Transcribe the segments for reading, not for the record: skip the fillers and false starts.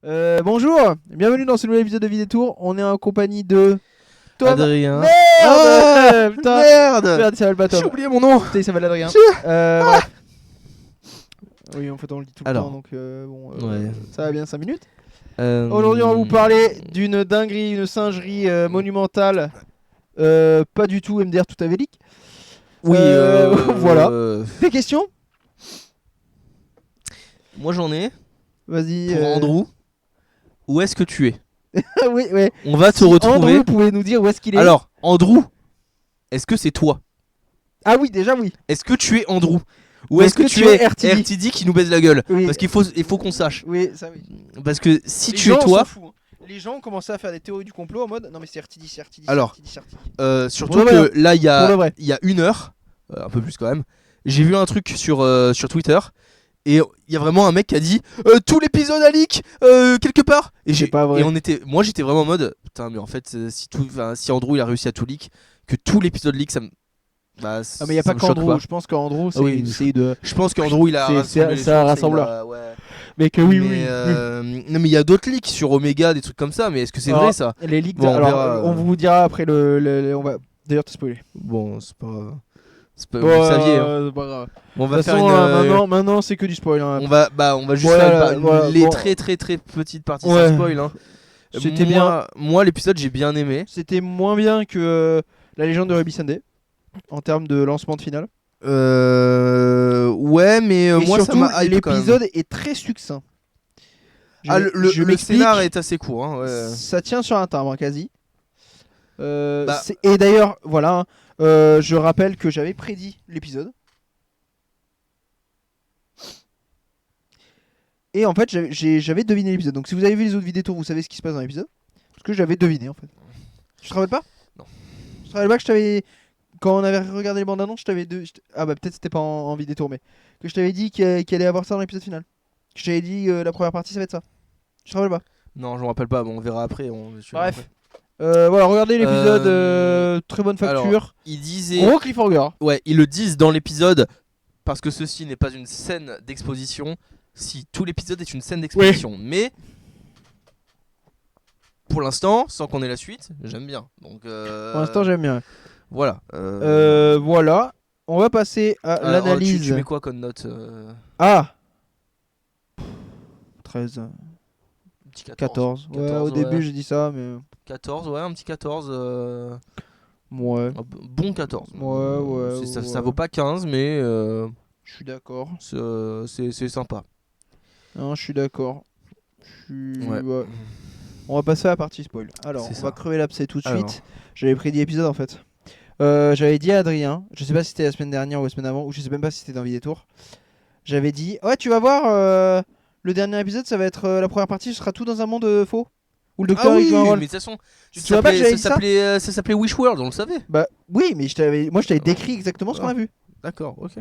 Bonjour, bienvenue dans ce nouvel épisode de Vidétour. On est en compagnie de Tom. Adrien. Merde, Oh, putain. merde. Merde, il s'appelle pas Tom. J'ai oublié mon nom. Putain, il s'appelle Adrien. Bref. Oui, en fait, on le dit tout le Alors. temps, donc bon, Ouais. ça va bien 5 minutes. Aujourd'hui, on va vous parler d'une dinguerie, une singerie monumentale. Pas du tout MDR tout avélique. Oui, voilà. Des questions? Moi j'en ai. Vas-y. Pour Andrew, où est-ce que tu es? Oui, ouais. On va te Si retrouver. Andrew, vous pouvez nous dire où est-ce qu'il est? Alors, Andrew, est-ce que c'est toi? Ah oui, déjà oui. Est-ce que tu es Andrew? Ou est-ce que tu es RTD qui nous baise la gueule? Oui. Parce qu'il faut qu'on sache. Oui, ça oui. Parce que si Les tu es gens toi, s'en foutent, hein. Les gens ont commencé à faire des théories du complot en mode non mais c'est RTD, c'est RTD, c'est Alors, RTD, c'est RTD. surtout Pour le vrai, que là il y Pour le vrai. a 1 heure, un peu plus quand même, j'ai vu un truc sur Twitter. Et il y a vraiment un mec qui a dit tout l'épisode a leak quelque part. Et C'est pas vrai. moi j'étais vraiment en mode putain mais en fait si Andrew il a réussi à tout leak, que tout l'épisode leak ça me Ah mais y a pas qu'Andrew, je pense qu'Andrew c'est oui, une série de je pense qu'Andrew il a rassemblé les c'est un sources, rassembleur. ouais. Mais que oui Mais, non mais il y a d'autres leaks sur Omega, des trucs comme ça, mais est-ce que c'est Alors, vrai ça? Les leaks Bon, on alors verra, on vous dira après on va d'ailleurs te spoiler. Bon c'est pas grave. Vous Bon, saviez hein. c'est pas grave. On De va toute faire façon maintenant c'est que du spoil hein. on va juste Voilà, faire voilà, les bon. très petites parties Ouais. sans spoil hein. C'était bien. Moi l'épisode j'ai bien aimé. C'était moins bien que la légende de Ruby Sunday en termes de lancement de finale. Ouais mais Et moi ça surtout, m'a hype quand même. l'épisode est très succinct. Je Le m'explique. scénar est assez court hein, ouais. Ça tient sur un timbre quasi. Bah. Et d'ailleurs, voilà, je rappelle que j'avais prédit l'épisode. Et en fait, j'avais deviné l'épisode. Donc si vous avez vu les autres vidéos, vous savez ce qui se passe dans l'épisode. Parce que j'avais deviné en fait. Tu te rappelles pas? Non. Tu te rappelles pas que je t'avais... Quand on avait regardé les bandes annonces, je t'avais... Ah bah peut-être c'était pas en vidéo, mais... Que je t'avais dit qu'il allait avoir ça dans l'épisode final. Que je t'avais dit la première partie ça va être ça. Tu te rappelles pas? Non je me rappelle pas, bon, on verra après. Bref. Voilà, regardez l'épisode, très bonne facture. Alors, ils disaient... Gros cliffhanger. Ouais, ils le disent dans l'épisode parce que ceci n'est pas une scène d'exposition. Si tout l'épisode est une scène d'exposition, mais pour l'instant, sans qu'on ait la suite, j'aime bien. Donc, Pour l'instant, j'aime bien. voilà. Voilà. On va passer à l'analyse. Tu mets quoi comme note Ah 13. Petit 14. Ouais, 14, au début, j'ai dit ça, mais. 14, ouais, un petit 14. Ouais. Bon 14. Ouais. Ça vaut pas 15, mais Je suis d'accord. c'est sympa. Non, je suis d'accord. Ouais. Ouais. On va passer à la partie spoil. Alors, C'est on ça. va crever l'abcès tout de Alors. suite. J'avais prédit l'épisode en fait. J'avais dit à Adrien, je sais pas si c'était la semaine dernière ou la semaine avant, ou je sais même pas si c'était dans Vidétour. J'avais dit, ouais, tu vas voir, le dernier épisode, ça va être la première partie, ce sera tout dans un monde faux. Où le docteur Ah il oui, joue un rôle. mais de toute façon, Tu te souviens pas que j'avais dit ça ça s'appelait Wishworld, on le savait. Bah oui, mais moi je t'avais décrit exactement ce qu'on a vu. D'accord, ok.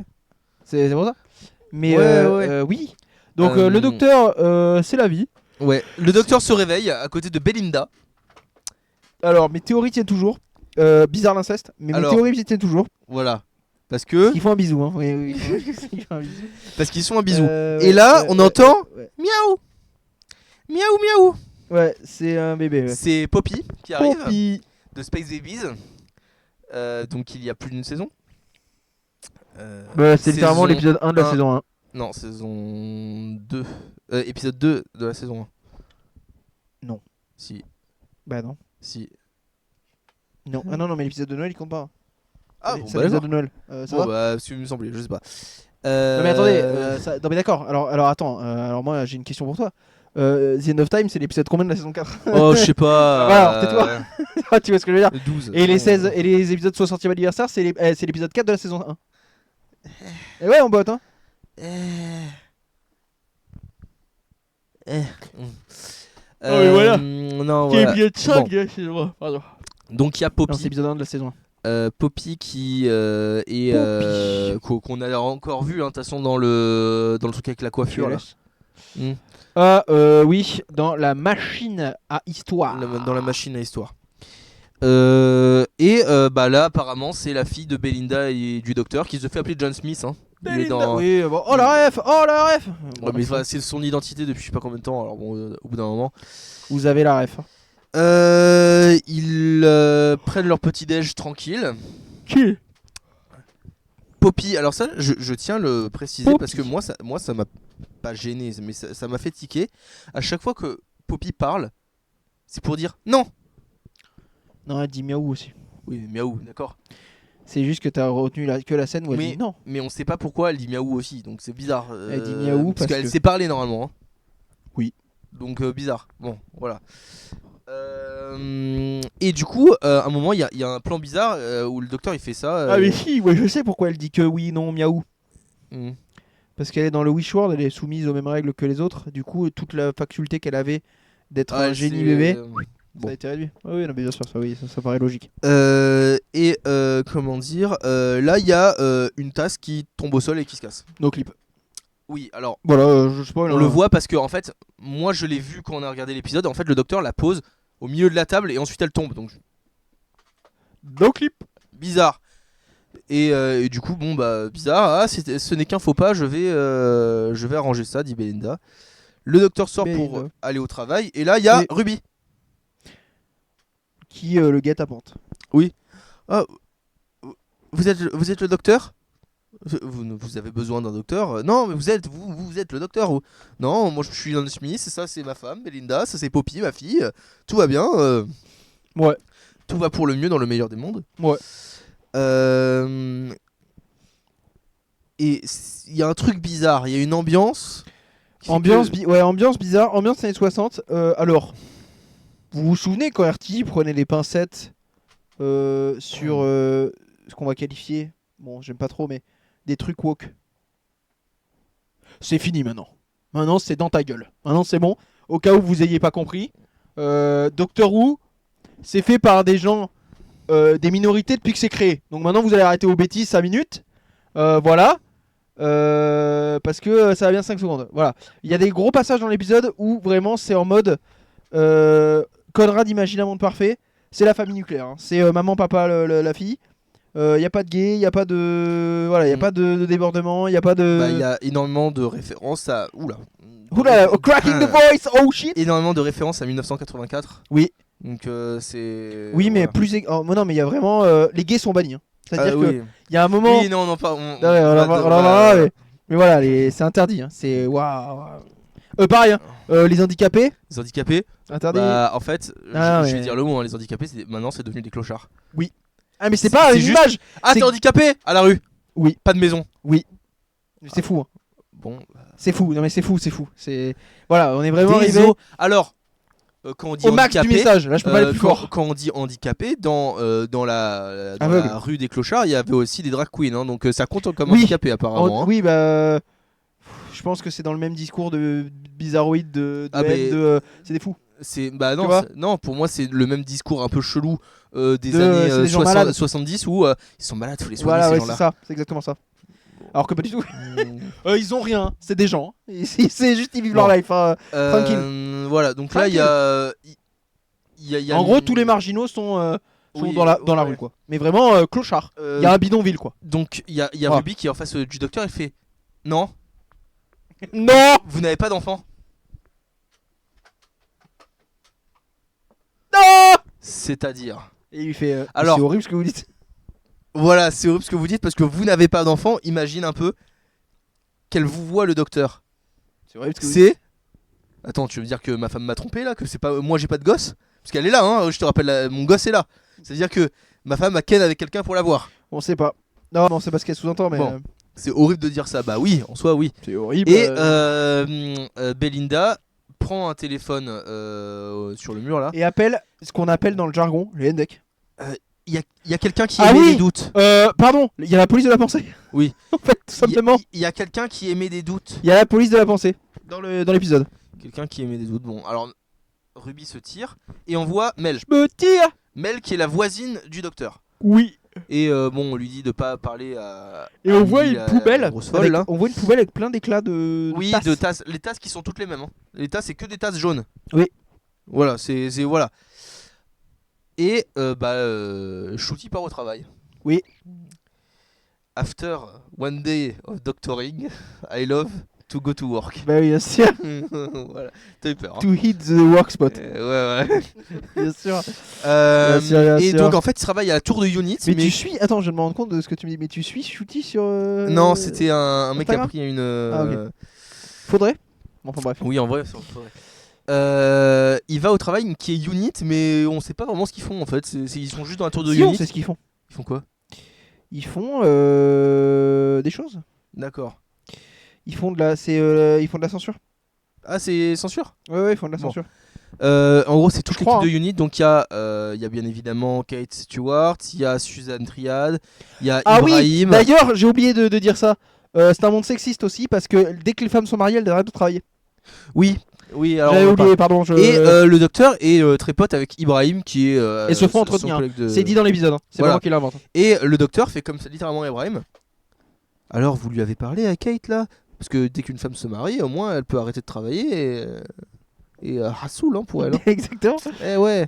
C'est pour ça. Mais Ouais. oui. Donc le docteur, c'est la vie. Ouais, le docteur se réveille à côté de Belinda. Alors mes théories tiennent toujours. Bizarre l'inceste, mais mes Alors. théories tiennent toujours. Voilà. Parce que. Ils font un bisou, hein. Oui. Ils font un bisou. Parce qu'ils sont un bisou. Ouais, Et là, on entend ouais. miaou. Miaou. Ouais, c'est un bébé. Ouais. C'est Poppy qui arrive Poppy. de Space Babies. Donc il y a plus d'une saison. Bah, c'est littéralement Saison l'épisode 1 de la 1. saison 1. Non, saison 2. Épisode 2 de la saison 1. Non. Si. Bah non. Si. Non. Ah non, mais l'épisode de Noël il compte pas. Ah C'est bon, l'épisode bah, de Noël. Ça bon, va bah, ce qui me semblait, je sais pas. Non mais attendez, non mais d'accord. Alors attends, alors moi j'ai une question pour toi. The End of Time, c'est l'épisode combien de la saison 4? Oh, je sais pas. Voilà, tais-toi. Ah, tu vois ce que je veux dire? 12. Et les 16 et les épisodes 60e anniversaire, c'est l'épisode 4 de la saison 1. Et ouais, on botte hein. mais voilà. Non, Qui est voilà. épisode 5 Bon. de la saison 1. Pardon. Donc il y a Non, c'est Poppy. l'épisode 1 de la saison 1. Poppy qui est qu'on a encore vu hein, de toute façon dans le truc avec la coiffure là. Mm. Ah oui, dans la machine à histoire. Dans la machine à histoire. Bah là, apparemment, c'est la fille de Belinda et du docteur qui se fait appeler John Smith. Hein. Il est dans... Oui, bon. Oh la ref. Ouais, mais voilà, c'est son identité depuis je sais pas combien de temps. Alors bon, au bout d'un moment. Vous avez la ref. Ils prennent leur petit déj tranquille. Qui? Poppy, alors ça, je tiens à le préciser Poppy. parce que moi, ça m'a pas gêné, mais ça m'a fait tiquer. À chaque fois que Poppy parle, c'est pour dire non. Non, elle dit miaou aussi. Oui, miaou, d'accord. C'est juste que t'as retenu que la scène où elle Mais- dit non. Mais on sait pas pourquoi elle dit miaou aussi, donc c'est bizarre. Elle dit miaou parce qu'elle que- sait parler normalement. Hein. Oui. Donc bizarre. Bon, voilà. Et du coup, à un moment, il y a un plan bizarre où le docteur il fait ça. Ah mais si, ouais, je sais pourquoi elle dit que oui, non, miaou. Hmm. Parce qu'elle est dans le Wish World, elle est soumise aux mêmes règles que les autres. Du coup, toute la faculté qu'elle avait d'être Ah, un génie c'est- bébé, bon. ça a été réduit. Ah oui, non, mais bien sûr, ça paraît logique. Comment dire, là il y a une tasse qui tombe au sol et qui se casse. Nos clips. Oui, alors Voilà, je spoil. on hein. le voit parce que en fait, moi je l'ai vu quand on a regardé l'épisode. En fait, le docteur la pose au milieu de la table et ensuite elle tombe. Donc Nos clips. bizarre. Et du coup, bon bah bizarre. Ah, ce n'est qu'un faux pas. Je vais arranger ça, dit Belinda. Le docteur sort pour Belinda. aller au travail et là il y a Oui. Ruby. Qui le guette à pente. Ah, vous êtes le docteur? Vous avez besoin d'un docteur? Non, mais vous êtes le docteur. Non, moi je suis John Smith, ça c'est ma femme, Belinda, ça c'est Poppy, ma fille. Tout va bien. Ouais. Tout va pour le mieux dans le meilleur des mondes. Ouais. Et il y a un truc bizarre, il y a une ambiance. qui fait Ambiance, que- ambiance bizarre, ambiance années 60. Alors, vous vous souvenez quand RT prenait les pincettes sur ce qu'on va qualifier, bon, j'aime pas trop, mais des trucs woke. C'est fini maintenant. Maintenant, c'est dans ta gueule. Maintenant, c'est bon. Au cas où vous ayez pas compris, Doctor Who, c'est fait par des gens, des minorités depuis que c'est créé. Donc maintenant, vous allez arrêter aux bêtises 5 minutes. Voilà. Parce que ça va bien 5 secondes. Voilà. Il y a des gros passages dans l'épisode où vraiment c'est en mode Conrad imagine un monde parfait. C'est la famille nucléaire. Hein. C'est maman, papa, la fille. Il n'y a pas de gay, il n'y a pas de. Voilà, il n'y a pas de débordement, il n'y a pas de. Bah, il y a énormément de références à. Oula. Oula, cracking the voice, oh shit! Énormément de références à 1984. Oui. Donc c'est. Oui, mais voilà. plus. Oh, non, mais il y a vraiment. Les gays sont bannis. Hein. C'est-à-dire oui. qu'il y a un moment. Oui, non, non, pas. Ouais, on en parlera, mais voilà, c'est interdit. Hein. C'est. Waouh! Pareil, hein. Les handicapés, Les handicapés. interdit. Bah, en fait, Ah, je vais mais- dire le mot, hein, les handicapés, maintenant c'est devenu des clochards. Ah, mais c'est pas c'est une juste- image! Ah, C'est- t'es handicapé? À la rue? Oui. Pas de maison? C'est fou. Hein. Bon. C'est fou, non mais c'est fou. C'est. Voilà, on est vraiment arrivé Désolé. Alors, quand on dit au max du handicapé, message. Là, je peux pas aller plus quand, fort. quand on dit handicapé, dans la Aveugle. rue des clochards, il y avait aussi des drag queens, hein, donc ça compte comme Oui. handicapé apparemment. Hein. Oui, bah. Je pense que c'est dans le même discours de bizarroïde, de Ah, haine, mais- c'est des fous. Bah non, Tu vois non, pour moi c'est le même discours un peu chelou des De- années c'est des gens malades. 70 où ils sont malades, faut les soigner Voilà, ces ouais, c'est gens-là. ça, c'est exactement ça. Alors que pas du tout. Mm. Ils ont rien, c'est des gens. C'est juste, ils vivent Bon. leur life. Hein. Voilà, donc là il y a, il y a En gros, une- tous les marginaux sont Oui, dans la ouais. rue, quoi. Mais vraiment, clochard. Il y a un bidonville, quoi. Donc il y a Ah. Ruby qui est en face du docteur, il fait non, Non! vous n'avez pas d'enfant. Non! C'est-à-dire, Et il lui fait. Alors- C'est horrible ce que vous dites. voilà, c'est horrible ce que vous dites parce que vous n'avez pas d'enfant. Imagine un peu qu'elle vous voit le docteur. C'est horrible ce que vous dites. C'est. Attends, tu veux me dire que ma femme m'a trompé là? Que c'est pas moi j'ai pas de gosse? Parce qu'elle est là, hein, je te rappelle, mon gosse est là. C'est-à-dire que ma femme a ken avec quelqu'un pour l'avoir. On sait pas. Non, on sait pas ce qu'elle sous-entend, mais. Bon. C'est horrible de dire ça. Bah oui, en soi, oui. C'est horrible. Et Belinda prend un téléphone sur le mur là. Et appelle ce qu'on appelle dans le jargon le Hendek. Il y a quelqu'un qui Ah émet oui des doutes. Pardon, il y a la police de la pensée. Oui. En fait, tout simplement. Il y a quelqu'un qui émet des doutes. Il y a la police de la pensée dans l'épisode. Quelqu'un qui émet des doutes. Bon, alors Ruby se tire et on voit Mel. Je me tire. Mel qui est la voisine du docteur. Oui. Et bon, on lui dit de pas parler à. Et à on voit Lily, une la poubelle. grosse folle, Avec, là. on voit une poubelle avec plein d'éclats de. Oui, tasses. de tasses. Les tasses qui sont toutes les mêmes. Hein. Les tasses, c'est que des tasses jaunes. Oui. Voilà, voilà. Et Shooty part au travail. Oui. After one day of doctoring, I love to go to work. Bah oui, bien sûr. Voilà, t'as eu peur. Hein. To hit the work spot. Ouais. Bien sûr. Euh, Bien et sûr. donc en fait, il travaille à la tour de unit. Mais tu suis. Attends, je viens de me rendre compte de ce que tu me dis. Mais tu suis Shooty sur. Non, c'était un mec qui a Instagram pris une. Ah, ok. Faudrait. Enfin bref. Oui, en vrai, ça faudrait. Il va au travail qui est unit, mais on sait pas vraiment ce qu'ils font en fait. Ils sont juste dans la tour de Si, on unit. sait ce qu'ils font. Ils font quoi? Ils font des choses. D'accord. Ils font de la censure. Ah, c'est censure? Ouais, ils font de la Bon. censure. En gros, c'est toute Je crois, l'équipe de unit. Donc il y a bien évidemment Kate Stewart, il y a Suzanne Triad, il y a Ah oui. Ibrahim. D'ailleurs, j'ai oublié de dire ça. C'est un monde sexiste aussi parce que dès que les femmes sont mariées, elles arrêtent de travailler. Oui, alors J'avais on en oublié, parle. pardon. Et le docteur est très pote avec Ibrahim qui est. Et se font son entretenir. collègue de- C'est dit dans l'épisode. Hein. C'est Voilà. pas moi qui l'invente. Et le docteur fait comme ça littéralement à Ibrahim. Alors vous lui avez parlé à Kate là? Parce que dès qu'une femme se marie, au moins elle peut arrêter de travailler et rassoul hein, pour elle. Hein. Exactement. Eh ouais.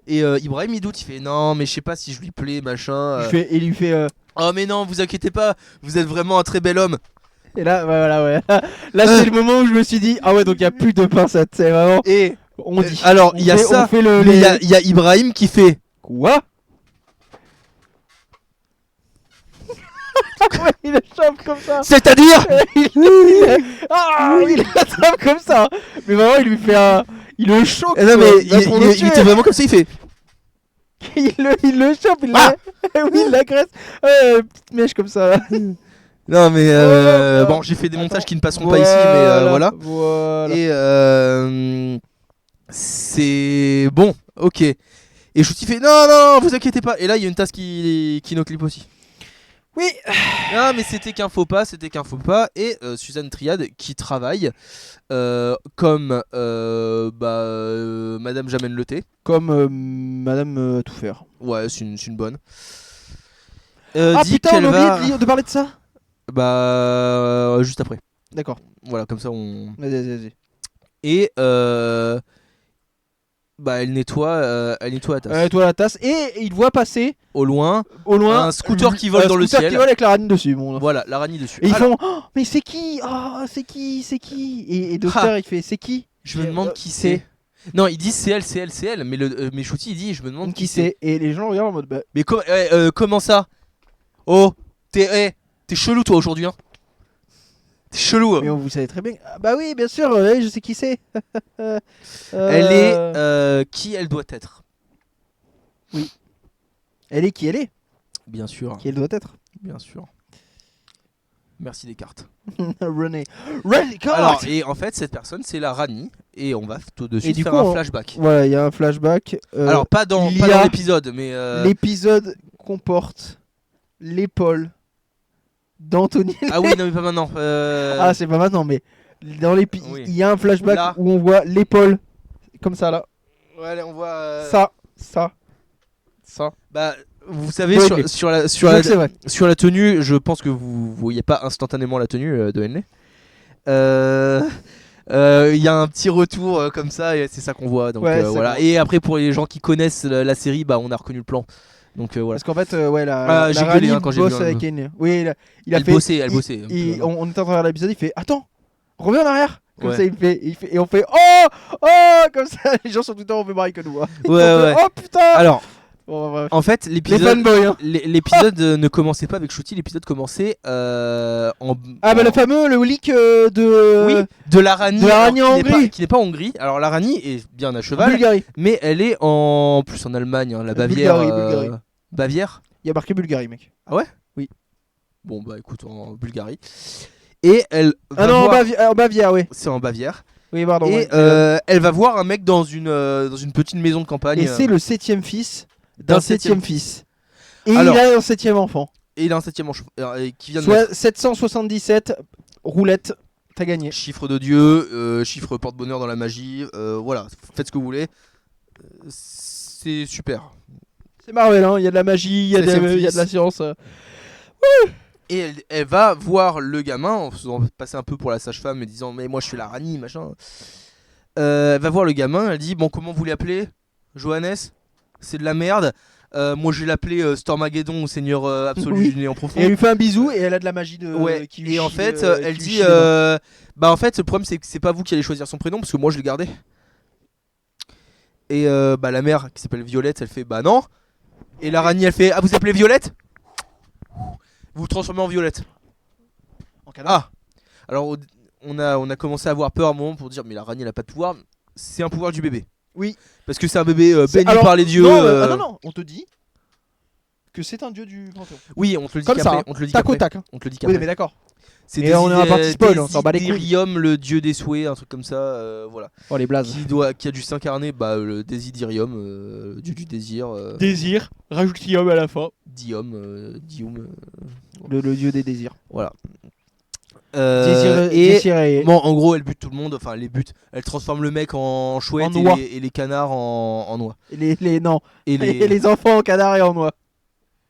Et Ibrahim il doute, il fait non mais je sais pas si je lui plais machin. Il lui fait. Oh mais non vous inquiétez pas, vous êtes vraiment un très bel homme. Et là, voilà, ouais. Là, c'est le moment où je me suis dit, ah ouais, donc il y a plus de pincettes, c'est vraiment. Et On dit. alors On il y a fait- ça, on fait le- mais les- il y a Ibrahim qui fait. Quoi? Ouais, il le chope comme ça. C'est-à-dire Il l'attrape comme ça. Mais vraiment, il lui fait un. Il le choque. Non mais quoi. Va pour le il tuer. était vraiment comme ça, il fait. il le chope, il Ah oui, il l'agresse. Ouais, petite mèche comme ça. Non mais Voilà. bon j'ai fait des montages Attends. qui ne passeront pas ici mais voilà. Voilà. Et c'est bon, ok. Et Shooty fait non, vous inquiétez pas. Et là il y a une tasse qui noclip aussi. Oui. Ah mais c'était qu'un faux pas. Et Suzanne Triad qui travaille comme Madame Jamène le thé. Comme Madame Tout faire. Ouais c'est une bonne. Ah Dit putain, qu'elle on a va... oublié de parler de ça. juste après. D'accord. Voilà comme ça on... Vas-y. Et elle nettoie la tasse. Toi la tasse et il voit passer Au loin un scooter qui vole dans le scooter ciel. qui vole avec la rane dessus. Bon. Voilà, l'araignée dessus. Et ils Alors, font oh, mais c'est qui? Oh, c'est qui? Et docteur il fait c'est qui? je me demande qui c'est. Non, il dit c'est elle, mais Shooty il dit je me demande Qui c'est? Et les gens regardent en mode bah Mais comment ça? Oh, t'es chelou toi aujourd'hui hein. T'es chelou. Hein. mais vous savez très bien. Ah, bah oui, bien sûr, je sais qui c'est. Elle est qui elle doit être. Elle est qui elle est. Bien sûr, Qui elle doit être. bien sûr. Merci Descartes. René Alors, et en fait, cette personne, c'est la Rani. Et on va tout de suite du faire coup, un flashback. Voilà, il y a un flashback. Alors, pas dans il y a l'épisode, mais. l'épisode comporte l'épaule d'Anthony. Ah oui, non, mais pas maintenant. Ah, c'est pas maintenant, mais dans l'épisode, Oui. il y a un flashback Là. où on voit l'épaule comme ça là. Ouais, on voit. Ça. Bah, vous savez, Ouais, sur C'est vrai. la tenue, je pense que vous voyez pas instantanément la tenue de Henley. Il y a un petit retour comme ça, et c'est ça qu'on voit. Donc Ouais, c'est voilà. bon. Et après, pour les gens qui connaissent la série, bah, on a reconnu le plan. Donc voilà. Parce qu'en fait, la j'ai Rani gueulé, hein, quand j'ai bosse vu un avec peu. Henry. Oui, il a Elle fait. bossait. On était en train de l'épisode, il fait attends, reviens en arrière. Comme Ouais. ça, il fait, et on fait oh, comme ça, les gens sur Twitter ont fait pareil que nous. Hein. Ouais, On fait, ouais. Oh putain. Alors, Bon, bref. en fait, Les l'épisode. fanboys. Hein. L'épisode ne commençait pas avec Shooty, l'épisode commençait en. Ah bah le fameux le leak de. Oui, de la Rani, de la alors, Rani en Hongrie. qui n'est pas en Hongrie. Alors la Rani est bien à cheval, Bulgarie. mais elle est en plus en Allemagne, hein, la Bavière. Bulgarie. Bavière. Il y a marqué Bulgarie, mec. Bon bah écoute, en Bulgarie. Et elle. Ah va non, voir- en Bavière, oui. C'est en Bavière. Oui, pardon. Et ouais. elle va voir un mec dans une petite maison de campagne. Et c'est le 7ème fils d'un d'un 7ème fils. Et Alors- il a un 7ème enfant. Et il a un 7ème manche qui vient de Soit 777 roulette, t'as gagné. chiffre de Dieu, chiffre porte-bonheur dans la magie, voilà, faites ce que vous voulez. C'est super. C'est Marvel, hein. Il y a de la magie, il y a 7ème il y a fils. de la science. Et elle va voir le gamin en faisant passer un peu pour la sage-femme et disant mais moi je suis la Rani machin. Elle va voir le gamin, elle dit bon comment vous l'appelez Johannes. c'est de la merde. Moi je vais l'appeler Stormageddon ou Seigneur absolu Oui. du néant Et profond. elle lui fait un bisou et elle a de la magie de. Ouais, qui lui et en chie, fait, elle qui lui dit chie dedans. bah en fait, le problème c'est que c'est pas vous qui allez choisir son prénom parce que moi je l'ai gardé. Et bah la mère qui s'appelle Violette, elle fait bah non. Et l'araignée elle fait ah vous appelez Violette. Vous vous transformez en Violette. En canard. Ah. Alors on a commencé à avoir peur à un moment pour dire mais l'araignée elle a pas de pouvoir. C'est un pouvoir du bébé. Oui. Parce que c'est un bébé béni Alors, par les dieux. Non, ah non, non, on te dit que c'est un dieu du panthéon. Oui, on te le dit Comme ça, qu'après. hein. On te le dit Tac au qu'après. tac. Hein. On te le dit Oui, qu'après. mais d'accord. C'est Et on est dans la partie spoil, on s'en bat les couilles. Desiderium, le dieu des souhaits, un truc comme ça, voilà. Oh, les blazes. Qui a dû s'incarner, bah, le Desiderium, dieu du désir, Désir, rajoute Guillaume à la fin. Dium, Le dieu des désirs. voilà. Et et bon, en gros, elle bute tout le monde, enfin, elle transforme le mec en chouette En noix. et les canards en noix. non. Et Et les enfants en canard et en noix.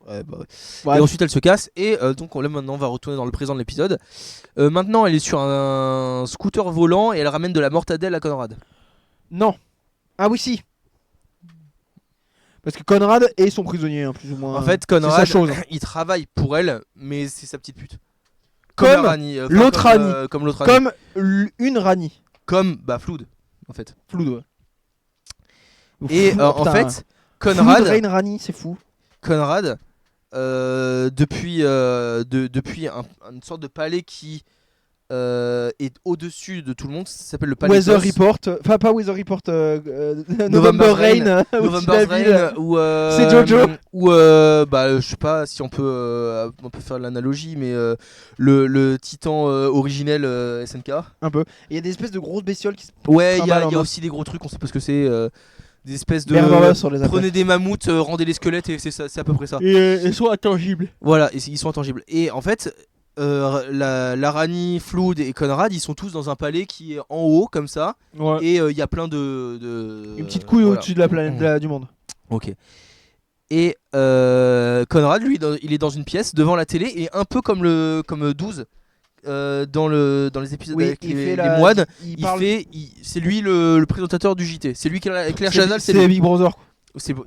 Ouais, bah ouais. Ouais. Et ensuite elle se casse et donc là maintenant on va retourner dans le présent de l'épisode. Maintenant elle est sur un scooter volant et elle ramène de la mortadelle à Conrad. Non. Ah oui, si. Parce que Conrad est son prisonnier, hein, plus ou moins. En fait c'est Conrad sa chose. il travaille pour elle mais c'est sa petite pute. Comme la Rani, l'autre Rani. comme l'autre Rani. Comme une Rani. Comme bah Flood en fait. Floud, ouais. Et Floud, en putain. fait Floud, Conrad Rain Rani, c'est fou. depuis une sorte de palais qui est au-dessus de tout le monde, ça s'appelle le palais Weather d'Os. Report. Enfin, pas Weather Report. November Rain. November's Rain ou C'est Jojo. ou bah je sais pas si on peut faire l'analogie mais le titan originel SNK. Un peu. Il y a des espèces de grosses bestioles qui se Ouais, il y trimballent a en bas. aussi des gros trucs, on sait pas ce que c'est, des espèces de Merde en bas sur les appels. prenez des mammouths, rendez les squelettes et c'est ça, c'est à peu près ça. Et elles sont intangibles. Voilà, et ils sont intangibles. Et en fait, la Rani, Flood et Conrad, ils sont tous dans un palais qui est en haut comme ça. Ouais. Et il y a plein de Une petite couille voilà. au-dessus de la planète du monde. Ok. Et Conrad, lui, il est dans une pièce devant la télé et un peu comme 12 dans les épisodes Oui, avec il les fait la- moines. il parle- C'est lui le présentateur du JT. C'est lui qui est Claire Chazal, c'est C'est lui. Big Brother. quoi.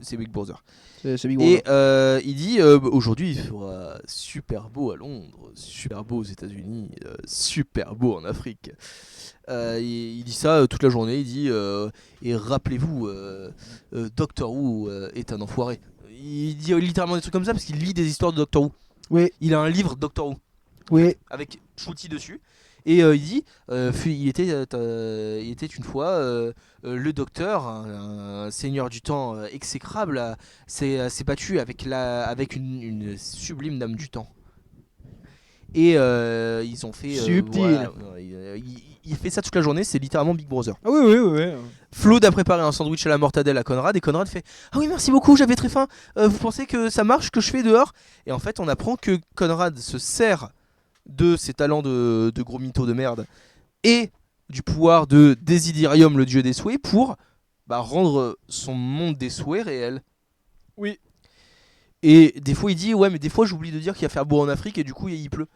C'est Big Brother. C'est Big Brother. Et il dit aujourd'hui il fera super beau à Londres, super beau aux États-Unis, super beau en Afrique. Il dit ça toute la journée. Il dit et rappelez-vous, Doctor Who est un enfoiré. Il dit littéralement des trucs comme ça parce qu'il lit des histoires de Doctor Who. Oui, Il a un livre Doctor Who oui. avec Shruti dessus. Et il dit il était une fois le docteur, un seigneur du temps exécrable, s'est battu avec une sublime dame du temps. Et ils ont fait Subtil. voilà, il fait ça toute la journée, c'est littéralement Big Brother. Ah oui. Flood a préparé un sandwich à la mortadelle à Conrad et Conrad fait ah oui merci beaucoup, j'avais très faim, vous pensez que ça marche ce que je fais dehors? Et en fait on apprend que Conrad se sert de ses talents de gros mytho de merde et du pouvoir de Desiderium, le dieu des souhaits, pour rendre son monde des souhaits réel. Oui. Et des fois il dit ouais mais des fois j'oublie de dire qu'il va faire beau en Afrique et du coup il pleut.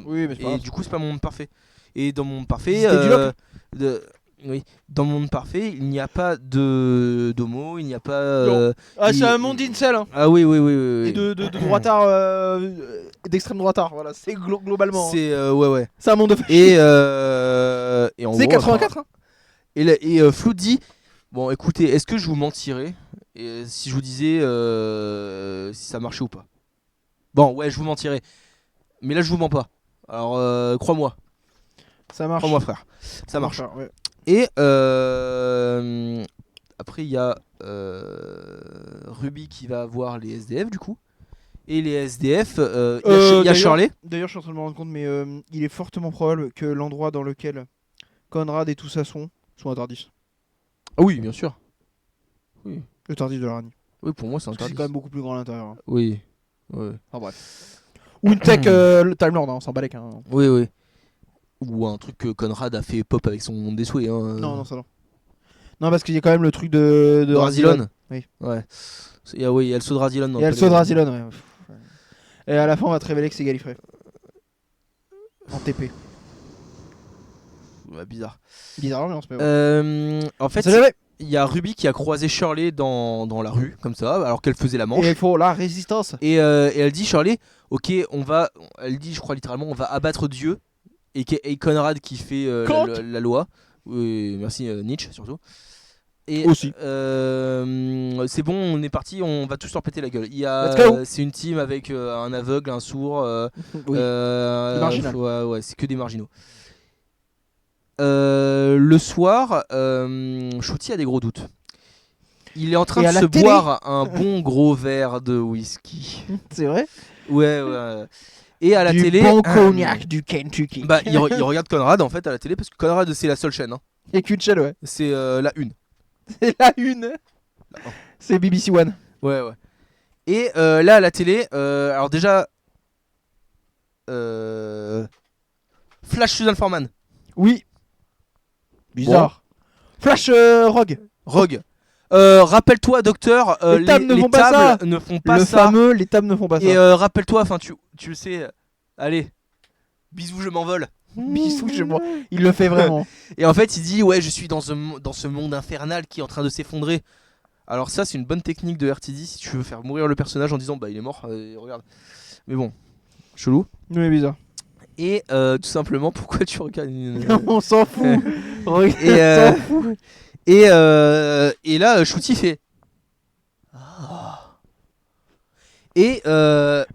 Oui, mais c'est pas Et grave. du coup c'est pas mon monde parfait. Et dans mon monde parfait C'était du loc. oui, dans mon monde parfait il n'y a pas d'homo, il n'y a pas Non. Ah, c'est il- un monde incel. Hein. ah oui. Et de droitard, d'extrême droitard. Voilà, c'est globalement. Hein. C'est ouais. C'est un monde de fascistes. Et en C'est gros, 84. Hein. Et Flood dit bon écoutez, est-ce que je vous mentirais si je vous disais si ça marchait ou pas? Bon ouais je vous mentirais, mais là je vous mens pas. Alors crois-moi, Ça marche. crois-moi frère, ça marche. Ouais. Et après il y a Ruby qui va voir les SDF du coup. Et les SDF, il y a d'ailleurs- Shirley. D'ailleurs, je suis en train de me rendre compte, mais il est fortement probable que l'endroit dans lequel Conrad et tout ça sont soit un Tardis. Ah oui bien sûr. Le Tardis de la Rani. Oui pour moi c'est un Parce que c'est Tardis. quand même beaucoup plus grand à l'intérieur. Hein. Oui. Ouais. Enfin bref. Ou une tech le Time Lord, hein, on s'en bat les couilles, hein. Oui. Ou un truc que Conrad a fait pop avec son monde des souhaits. Hein. Non, ça non. Non, parce qu'il y a quand même le truc de Drasilon. Oui. Ouais. Il y a le saut de Drasilon. Il y a le saut de Drasilon, ouais. Pff, ouais. Et à la fin, on va te révéler que c'est Gallifrey. En TP. Ouais, bizarre. Bizarre l'ambiance, mais bon. En fait, Ça l'avait. il y a Ruby qui a croisé Shirley dans la rue, comme ça, alors qu'elle faisait la manche. Et il faut la résistance. Et elle dit, Shirley, ok, elle dit, je crois littéralement, on va abattre Dieu. Et Conrad qui fait Kant. la loi. Oui, merci Nietzsche surtout. Et Aussi. c'est bon, on est parti, on va tous leur péter la gueule. Let's go. C'est une team avec un aveugle, un sourd. Oui. Des marginaux. Ouais, c'est que des marginaux. Le soir, Shooty a des gros doutes. Il est en train Et de à la se télé boire un bon gros verre de whisky. C'est vrai. Ouais. Et à la du télé, bon cognac du Kentucky. bah, il regarde Conrad en fait à la télé parce que Conrad c'est la seule chaîne. Hein. Et qu'une chaîne, ouais. C'est la une. C'est la une. C'est BBC One. Ouais. Et là à la télé, alors déjà, Flash Susan Foreman. Oui. Bizarre. Flash Rogue. Rogue. Rappelle-toi, docteur, Les tables ne font pas tables ça. ne font pas Le ça. fameux, les tables ne font pas Et ça. rappelle-toi, enfin tu le sais. Allez, bisous, je m'envole. Bisous chez moi. Il le fait vraiment. Et en fait, il dit ouais, je suis dans ce monde infernal qui est en train de s'effondrer. Alors ça, c'est une bonne technique de RTD si tu veux faire mourir le personnage en disant bah il est mort. Regarde. Mais bon, chelou. Oui, bizarre. Et tout simplement, pourquoi tu regardes On s'en fout. On Et, s'en fout. et là, Shooty fait. Ah. Et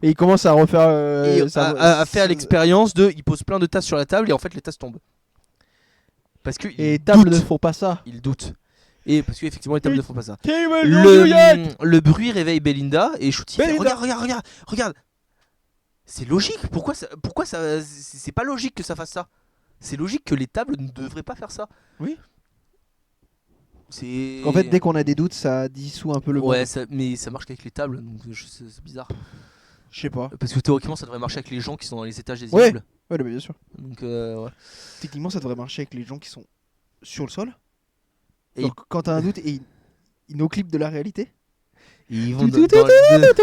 il commence à refaire. à faire l'expérience de. Il pose plein de tasses sur la table et en fait les tasses tombent. Parce que Et les il tables ne doute. font pas ça. Il doute. Et parce qu'effectivement les tables ne font pas ça. Le... Le bruit réveille Belinda et Shooty fait Belinda. regarde. C'est logique. Pourquoi ça c'est pas logique que ça fasse ça. C'est logique que les tables ne devraient pas faire ça. Oui. C'est. En fait, dès qu'on a des doutes, ça dissout un peu le Ouais, monde. mais ça marche qu'avec les tables, donc c'est bizarre. Je sais pas. Parce que théoriquement, ça devrait marcher avec les gens qui sont dans les étages des Ouais. immeubles. Ouais, bien sûr. Donc ouais. Techniquement, ça devrait marcher avec les gens qui sont sur le sol. Et Donc, quand t'as un doute et ils nous clipent de la réalité. ils vont Tout, dans le-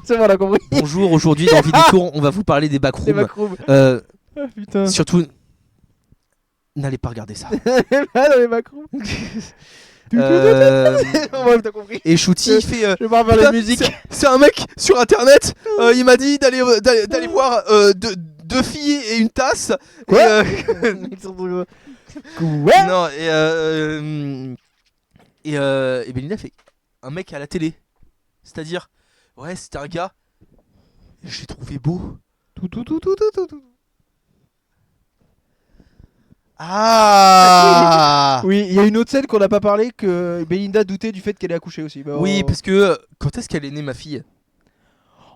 C'est bon, on a compris. Bonjour, aujourd'hui dans Vidétour, on va vous parler des Les backrooms. macrooms. Euh, Ah putain. surtout, n'allez pas regarder ça. Ah non, les macrooms. Euh, Ouais, t'as compris. et Shooty il fait. Je pars vers Putain, la musique. c'est un mec sur internet. Il m'a dit d'aller voir deux filles et une tasse. Quoi Et, Ils sont trop- Quoi non et Belinda fait un mec à la télé. C'est-à-dire, ouais, c'était un gars. Je l'ai trouvé beau. Tout. Ah Oui, il y a une autre scène qu'on n'a pas parlé que Belinda doutait du fait qu'elle est accouchée aussi. Bah, Oui, oh. parce que quand est-ce qu'elle est née, ma fille?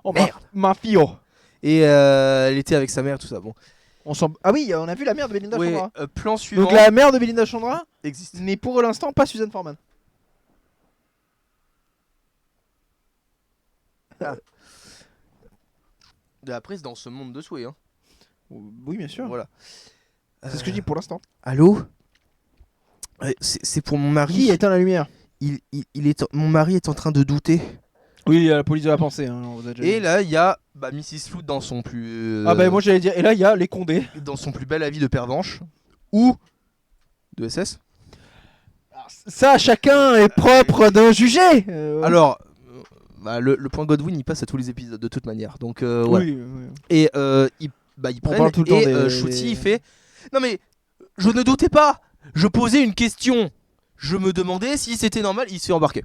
Oh, Merde. ma fille. Oh. Et elle était avec sa mère, tout ça. Bon. Ah oui, on a vu la mère de Belinda Ouais, Chandra. plan suivant. Donc la mère de Belinda Chandra existe. n'est pour l'instant pas Suzanne Foreman. Après, c'est dans ce monde de souhait. Hein. Oui, bien sûr. Voilà. C'est ce que je dis pour l'instant. Allô? C'est pour mon mari. Qui éteint la lumière? Mon mari est en train de douter. Oui, la police de la pensée. Hein, on vous a déjà Et dit. là, il y a Mrs. Flood dans son plus. Ah bah moi j'allais dire. Et là il y a les Condés. Dans son plus bel avis de pervenche. Ou de SS. Ça, chacun est propre d'en juger. Alors, le point Godwin il passe à tous les épisodes de toute manière. Donc, ouais. oui. Et ils prennent. parle tout le temps et des- Shooty il fait. Non mais, je ne doutais pas. Je posais une question. Je me demandais si c'était normal. Il se fait embarquer.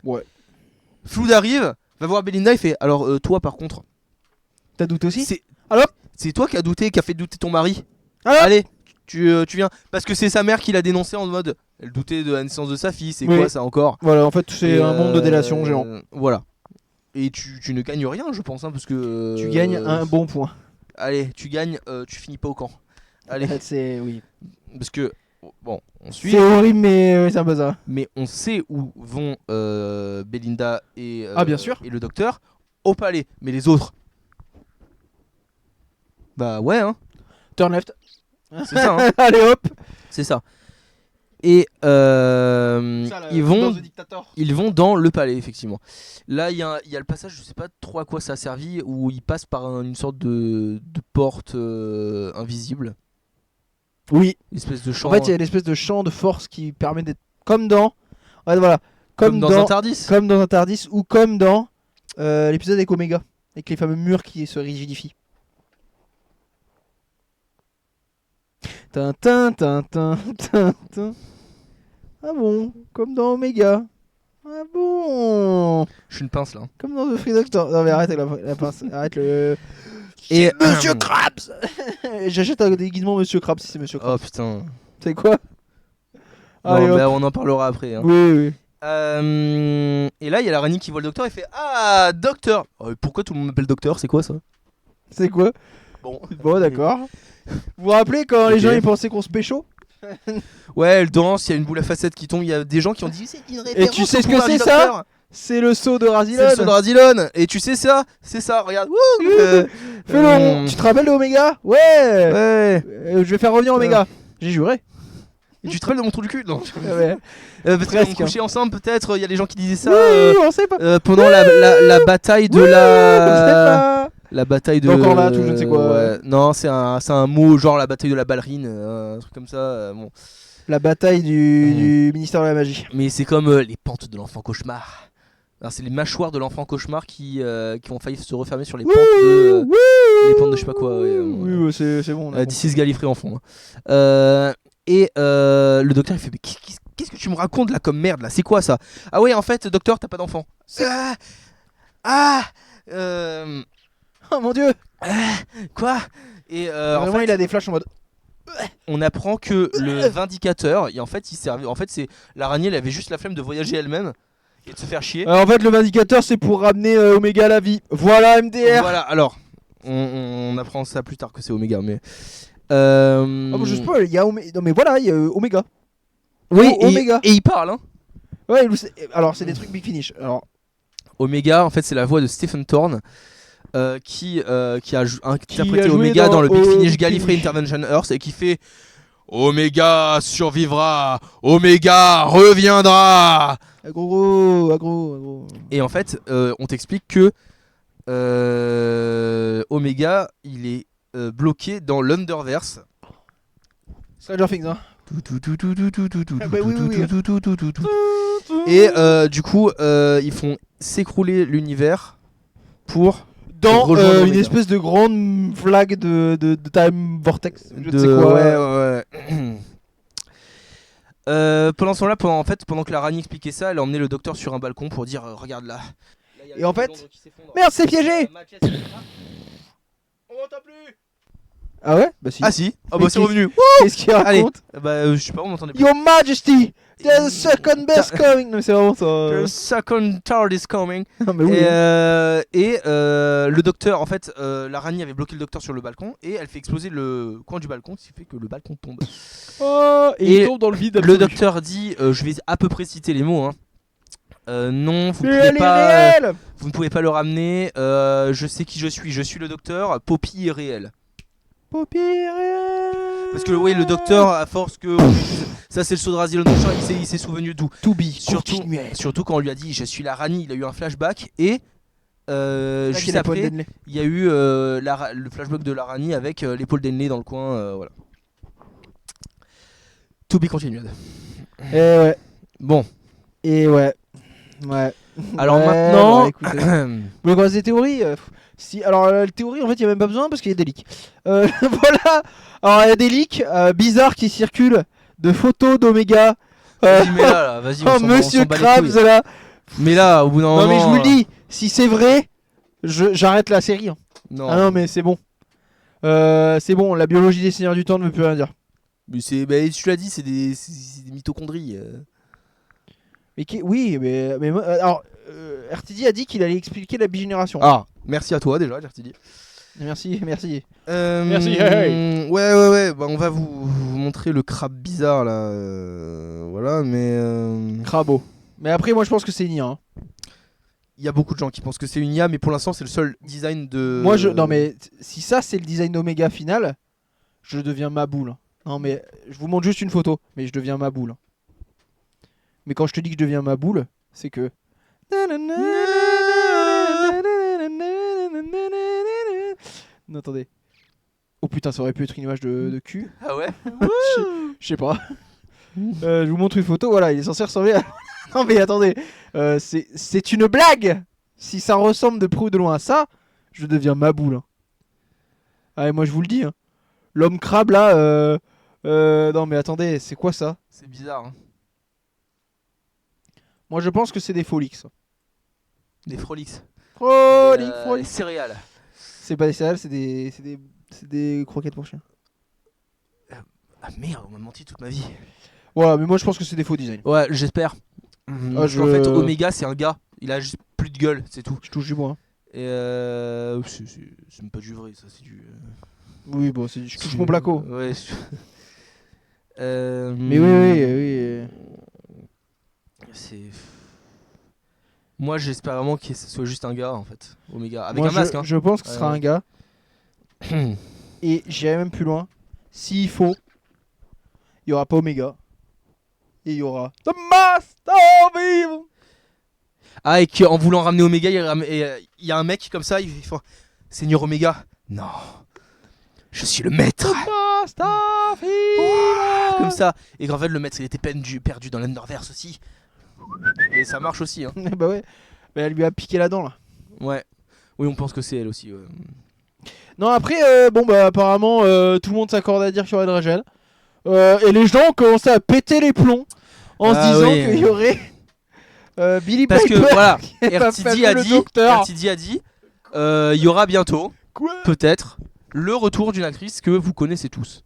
Ouais. Flood arrive, va voir Belinda. Il fait. Alors, toi par contre. T'as douté aussi? C'est. Alors C'est toi qui a douté, qui a fait douter ton mari. Alors Allez, tu viens. Parce que c'est sa mère qui l'a dénoncé en mode. Elle doutait de la naissance de sa fille. C'est Oui. quoi ça encore? Voilà, en fait c'est Et, un monde de délation géant. Voilà. Et tu ne gagnes rien, je pense, hein, parce que. Tu gagnes un bon point. Allez, tu gagnes, tu finis pas au camp. Allez, C'est oui. parce que. Bon, on suit. C'est horrible mais c'est un peu ça. Mais on sait où vont Belinda et, Ah, bien sûr. et le docteur au palais. Mais les autres. Bah ouais, hein, Turn left. c'est ça. Hein. Allez hop. C'est ça. Et ils vont dans le palais, effectivement. Là, il y a le passage, je sais pas trop à quoi ça a servi, où ils passent par une sorte de porte invisible. Oui. Une espèce de champ. En fait, il y a une espèce de champ de force qui permet d'être Comme dans. Ouais, voilà. Comme dans un Tardis. Comme dans un Tardis ou comme dans l'épisode avec Omega. Avec les fameux murs qui se rigidifient. Tintin, tintin, tintin. Ah bon, comme dans Omega. Ah bon. Je suis une pince là. Comme dans The Free Doctor. Non mais arrête avec la pince. Arrête le... Et C'est Monsieur Krabs. J'achète un déguisement Monsieur Krabs si c'est Monsieur Krabs. Oh putain. C'est quoi? Non, Allez, hop. bah, on en parlera après. Hein. Oui, oui. Et là, il y a l'araignée qui voit le docteur et fait Ah, docteur. Pourquoi tout le monde m'appelle docteur? C'est quoi ça? C'est quoi? Bon. Bon, d'accord. Vous vous rappelez quand les Ok. gens ils pensaient qu'on se pécho? Ouais, elle danse, il y a une boule à facettes qui tombe, il y a des gens qui ont dit c'est une référence. tu sais au ce que pouvoir c'est, du ça docteur. C'est le saut de C'est Razilon. le saut de Razilon. Et tu sais ça? C'est ça, regarde. Wouh, Fais-le rond. Tu te rappelles de Omega? Ouais. Ouais. Je vais faire revenir Omega. J'ai juré. Et tu te rappelles de mon trou du cul? Non. Ouais. Parce qu'ils ont Presque. couché ensemble, peut-être. Il y a des gens qui disaient ça Oui, on sait pas. pendant la bataille de Oui, on la. sait pas. La bataille de. Encore là, tout je ne sais quoi. Ouais. Non, c'est un mot, genre la bataille de la ballerine, un truc comme ça. Bon. La bataille du ministère de la magie. Mais c'est comme les pentes de l'enfant cauchemar. Alors, c'est les mâchoires de l'enfant cauchemar qui ont failli se refermer sur les pentes de. Les pentes de je sais pas quoi. Ouais, Oui, c'est bon. on a This is Gallifrey en fond. Hein. Le docteur il fait mais qu'est-ce que tu me racontes là comme merde là? C'est quoi ça? Ah ouais, en fait, docteur, t'as pas d'enfant. Oh mon dieu. Quoi? Et en Vraiment, fait, il a des flashs en mode. on apprend que le vindicateur, en fait, il servait. En fait, c'est l'araignée, elle avait juste la flemme de voyager elle-même et de se faire chier. En fait, le vindicateur, c'est pour ramener Omega à la vie. Voilà, MDR. Voilà. Alors, on apprend ça plus tard que c'est Omega, mais. Ah bon, je sais pas, il y a Omega. Non, mais voilà, il y a Omega. Oui, Omega. et il parle. Hein. Ouais, alors c'est des trucs Big Finish. Alors, Omega, en fait, c'est la voix de Stephen Thorne. Qui a interprété joué Omega dans le Big Finish Big Gallifrey Finish. Intervention Earth et qui fait Omega survivra, Omega reviendra. Agro. Et en fait, on t'explique que Omega, il est bloqué dans l'Underverse. Stranger Things, hein. bah oui, oui. Et du coup, ils font s'écrouler l'univers pour Dans rejoindre une Omega. espèce de grande flaque de Time Vortex. Je ne sais de quoi. ouais. Pendant ce temps-là, pendant que la Rani expliquait ça, elle a emmené le docteur sur un balcon pour dire regarde là. Y a Et en le fait, Londres qui s'effondre. merde, c'est piégé. On m'entend plus. Ah ouais? Bah si. Ah si. Ah Mais bah c'est revenu. Qu'est-ce qu'il Allez. raconte? Bah je sais pas, on m'entendait plus. Your Majesty, there's a second best coming. Non, mais c'est vraiment ça. The second tard is coming. Non, mais oui. Le docteur, en fait, la Rani avait bloqué le docteur sur le balcon et elle fait exploser le coin du balcon, ce qui fait que le balcon tombe. Oh, et Et il tombe dans le vide. Le absolu. docteur dit, je vais à peu près citer les mots, hein. Non, vous Elle pouvez est pas, réelle. vous ne pouvez pas le ramener. Je sais qui je suis le docteur. Poppy est réel. Poppy est réelle. Parce que oui, le docteur, à force que ça c'est le saut de Razilon, il s'est souvenu de tout. To be Surtout quand on lui a dit je suis la Rani, il a eu un flashback et juste après après il y a eu le flashback de la Rani avec l'épaule d'Henley dans le coin, voilà. To be continued. Et ouais. Bon, Et ouais. Ouais. alors Ouais, maintenant, bah, écoutez. Vous voulez qu'on fasse des théories si, alors la théorie en fait il n'y a même pas besoin parce qu'il y a des leaks. Voilà. Alors il y a des leaks bizarres qui circulent de photos d'Omega. vas-y, mets là, vas-y, Oh Monsieur bat les Krabs couilles. là. Mais là, au bout d'un moment. Non mais je vous le dis, si c'est vrai, j'arrête la série. Hein. Non. Ah non mais c'est bon. C'est bon, la biologie des Seigneurs du Temps ne veut plus rien dire. Mais tu l'as dit, c'est des mitochondries. Mais oui, mais alors RTD a dit qu'il allait expliquer la bigénération. Ah, merci à toi déjà, j'ai dit. Merci. Merci. Hey. Ouais. Bah, on va vous montrer le crabe bizarre là. Voilà, mais. Crabo. Mais après, moi je pense que c'est Nia. Hein. Il y a beaucoup de gens qui pensent que c'est une IA, mais pour l'instant, c'est le seul design de. Moi, non mais si ça c'est le design d'Omega final, je deviens ma boule. Non mais je vous montre juste une photo, mais je deviens ma boule. Mais quand je te dis que je deviens ma boule, c'est que. Non, attendez. Oh putain, ça aurait pu être une image de cul. Ah ouais. Je sais pas. Je vous montre une photo. Voilà, il est censé ressembler à. Non, mais attendez. C'est une blague. Si ça ressemble de près ou de loin à ça, je deviens ma boule. Hein. Allez, moi je vous le dis. Hein. L'homme crabe là. Non, mais attendez, c'est quoi ça? C'est bizarre. Hein. Moi je pense que c'est des Frolix. Des Frolix. Frolix. Céréales. C'est pas des céréales, c'est des croquettes pour chiens. Ah merde, on m'a menti toute ma vie. Voilà, mais moi je pense que c'est des faux designs. Ouais, j'espère. Ah, Parce qu'en fait, Omega, c'est un gars. Il a juste plus de gueule, c'est tout. Je touche du bois. Hein. Et c'est même pas du vrai, ça, c'est du. Oui, bon, je touche mon placo. Ouais. Mais oui. C'est. Moi, j'espère vraiment que ce soit juste un gars, en fait. Omega. Avec moi, un masque, hein. Je pense que ce sera un gars. Et j'irai même plus loin. S'il faut, il y aura pas Omega. Et il y aura The Master of Evil. Ah, et qu'en voulant ramener Omega, il y a un mec comme ça, il fait Seigneur Omega. Non. Je suis le maître. The Master of Evil. Comme ça. Et qu'en fait, le maître, il était perdu dans l'Underverse aussi. Et ça marche aussi, hein. Bah ouais. Mais elle lui a piqué la dent là. Ouais. Oui, on pense que c'est elle aussi. Ouais. Non, après, bon, bah apparemment, tout le monde s'accorde à dire qu'il y aurait de régène. Et les gens ont commencé à péter les plombs en se disant qu'il y aurait Billy Parce Piper. que voilà, qui va RTD faire a le dit, docteur. RTD a dit, il y aura bientôt, Quoi peut-être, le retour d'une actrice que vous connaissez tous.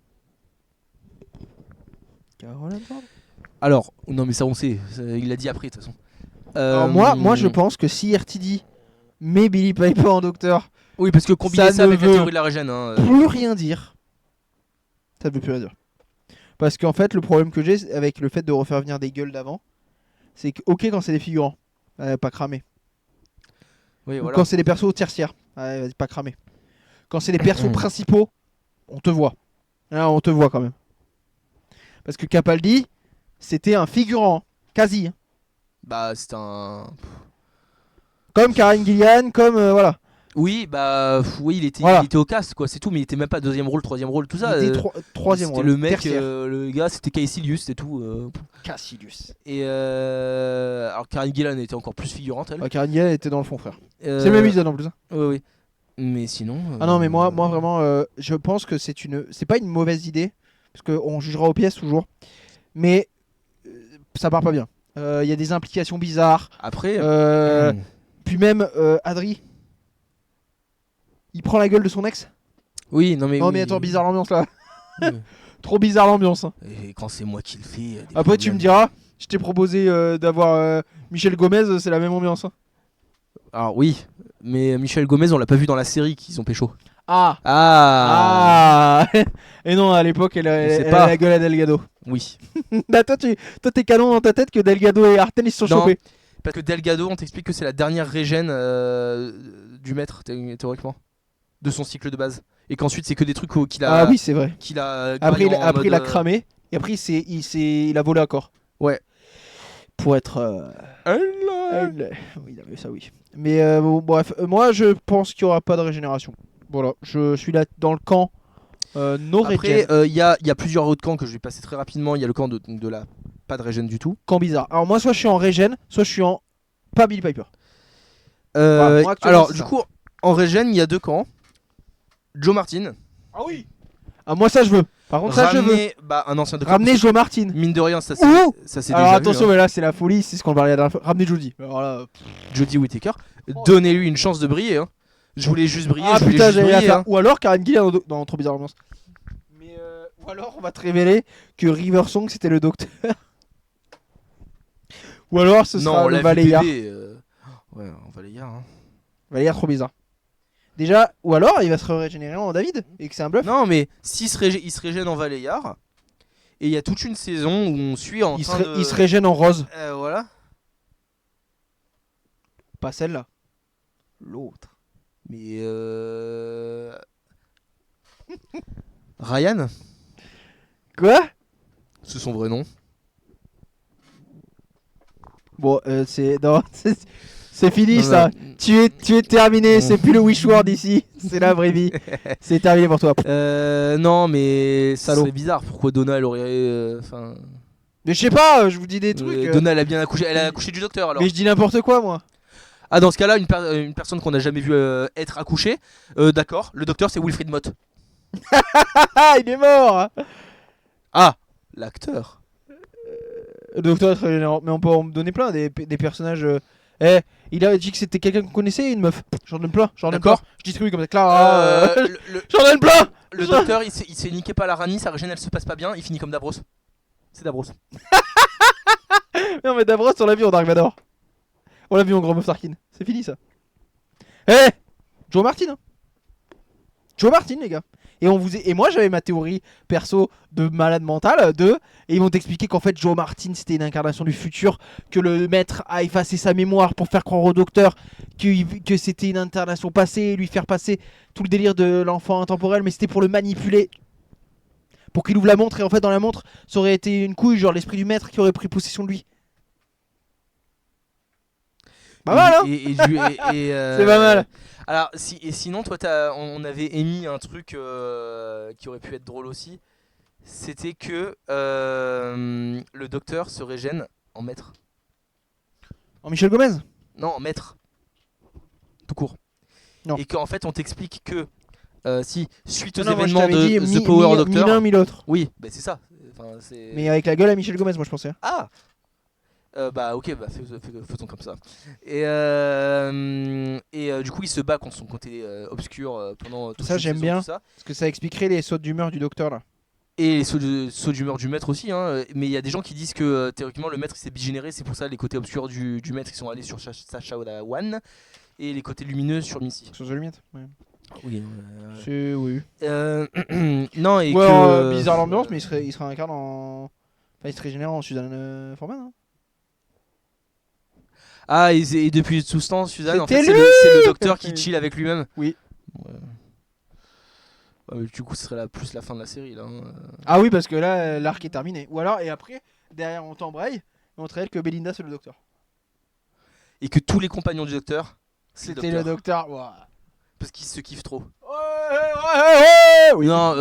Caroline Ford. Alors, non mais ça on sait, il l'a dit après de toute façon. Alors moi je pense que si RTD met Billy Piper en docteur, Oui, parce que combiner ça ça ne avec la veut théorie de la régène, hein, plus rien dire. Ça ne veut plus rien dire. Parce qu'en fait, le problème que j'ai avec le fait de refaire venir des gueules d'avant, c'est que, ok, quand c'est des figurants, pas cramé. oui, Ou voilà. quand c'est des persos tertiaires, vas-y, pas cramé. Quand c'est des persos principaux, on te voit. Là, on te voit quand même. Parce que Capaldi, c'était un figurant, quasi. Hein. Bah c'est un. Comme Karen Gillian, comme voilà. Oui, bah oui, Voilà. il était au cast quoi, c'est tout, mais il était même pas deuxième rôle, troisième rôle, tout ça. Il était troisième C'était rôle. le mec, tertiaire. le gars, c'était Caecilius, c'était tout. Cassilius. Et alors Karen Gillan était encore plus figurante, elle. Karen Gillian était dans le fond, frère. Euh, C'est le même épisode en plus. Hein. Oui. Mais sinon. Ah non, mais moi vraiment, je pense que c'est pas une mauvaise idée, parce qu'on jugera aux pièces toujours, mais ça part pas bien. Il y a des implications bizarres. Après. Puis même Adri, il prend la gueule de son ex. Oui, non mais. Non oui. mais attends, bizarre l'ambiance là. Oui. Trop bizarre l'ambiance. Hein. Et quand c'est moi qui le fais. Après tu me diras, je t'ai proposé d'avoir Michel Gomez, c'est la même ambiance. Hein. Alors oui, mais Michel Gomez, on l'a pas vu dans la série qu'ils ont pécho. Ah. Ah. Et non, à l'époque, elle sait a pas. la gueule à Delgado. Oui. Bah toi t'es canon dans ta tête que Delgado et Artel ils se sont Non. chopés. Parce que Delgado, on t'explique que c'est la dernière régène du maître, théoriquement. De son cycle de base. Et qu'ensuite, c'est que des trucs qu'il a. Ah oui, c'est vrai. Qu'il a. Après, gagné en il a mode, cramé. Et après, il a volé un corps. Ouais. Pour être. Oui, il a vu ça, oui. Mais bon, bref, moi je pense qu'il n'y aura pas de régénération. Voilà, je suis là dans le camp no Après, régène. il y a plusieurs autres camps que je vais passer très rapidement. Il y a le camp de la pas de régène du tout. Camp bizarre. Alors, moi, soit je suis en régène, soit je suis en. Pas Billy Piper. Voilà, moi, actuellement, Alors, c'est du ça. coup, en régène, il y a deux camps. Joe Martin. Ah oui. Ah, moi, ça je veux. Par contre, ça je veux. Ramener un ancien docteur. Ramener Joe Martin. Mine de rien, ça Ouh c'est Alors déjà attention, vu, hein. mais là c'est la folie, c'est ce qu'on parlait la dernière fois. Ramenez Jodie. Alors là. Jodie Whittaker. Donnez-lui une chance de briller. Hein. Je voulais juste briller. Ah je voulais putain, juste j'ai rien à briller, faire. hein. Ou alors Karen Gillan dans Trop bizarre ambiance. Mais ou alors on va te révéler que River Song c'était le docteur. Ou alors ce Non, sera on le l'a vu Valéa. bébé, Ouais, en Valéa. Hein. Valéa trop bizarre. Déjà, ou alors il va se régénérer en David et que c'est un bluff. Non, mais il se régène en Valéar. Et il y a toute une saison où on suit en Il train de. se régène en rose. Voilà. Pas celle-là. L'autre. Mais Ryan, Quoi? c'est son vrai nom. Bon, c'est non, c'est fini Non, ça. non. Tu es terminé. C'est plus le Wish Word ici. C'est la vraie vie. C'est terminé pour toi. Non, mais ça Salaud. serait bizarre. Pourquoi Donna elle aurait. Enfin. Mais je sais pas, je vous dis des trucs. Donna, elle a bien accouché. Elle a accouché du docteur alors. Mais je dis n'importe quoi, moi. Ah, dans ce cas-là, une personne qu'on n'a jamais vue être accouchée, d'accord, le docteur c'est Wilfried Mott. Ah, il est mort. Ah, l'acteur. Le docteur est très généreux. Mais on peut en donner plein, des personnages. Eh, il a dit que c'était quelqu'un qu'on connaissait, une meuf. J'en donne plein, j'en donne plein. D'accord. Je distribue comme ça. Clara, Le j'en donne plein. docteur il s'est niqué par la ranie, sa régène elle se passe pas bien, il finit comme Davros. C'est Davros. Non, mais Davros, on l'a vu en Dark Vador. On l'a vu en Grand Moff Tarkin. C'est fini ça. Eh, Joe Martin. Hein. Joe Martin, les gars. Et moi j'avais ma théorie perso de malade mental et ils vont t'expliquer qu'en fait Joe Martin c'était une incarnation du futur, que le maître a effacé sa mémoire pour faire croire au docteur que c'était une incarnation passée, lui faire passer tout le délire de l'enfant intemporel, mais c'était pour le manipuler, pour qu'il ouvre la montre, et en fait dans la montre ça aurait été une couille, genre l'esprit du maître qui aurait pris possession de lui. Pas mal, hein. C'est pas mal. Alors, sinon, toi, on avait émis un truc qui aurait pu être drôle aussi. C'était que le docteur se régène en maître. En Michel Gomez. Non, en maître. Tout court. Non. Et qu'en fait, on t'explique que si, suite aux Non, moi, je événements t'avais de dit The Power Doctor. Ni l'un, ni l'autre. Oui, bah c'est ça. Mais avec la gueule à Michel Gomez, moi je pensais. Ah bah ok, bah faisons comme ça. Et du coup, il se bat contre son côté obscur pendant toute Ça, une j'aime saison, bien. tout ça. Parce que ça expliquerait les sautes d'humeur du docteur là. Et les sauts d'humeur du maître aussi. Hein. Mais il y a des gens qui disent que théoriquement, le maître il s'est bigénéré. C'est pour ça les côtés obscurs du maître ils sont allés sur Sacha One et les côtés lumineux sur Missy. Sur The Limit. Ouais. Oui. C'est oui. Non, et Ouais, que. bizarre l'ambiance, mais il serait incarné en. Enfin, il serait généré en Suzanne Forman. Hein. Ah, et depuis tout ce temps, Suzanne, en fait, C'était c'est le docteur qui chill avec lui-même. Oui. Ouais. Ouais, du coup, ce serait plus la fin de la série là. Hein. Ah oui, parce que là, l'arc est terminé. Ou alors, et après, derrière, on t'embraye et on te révèle que Belinda, c'est le docteur. Et que tous les compagnons du docteur, c'est C'était le docteur. Ouah. Parce qu'ils se kiffent trop. Oui. Non,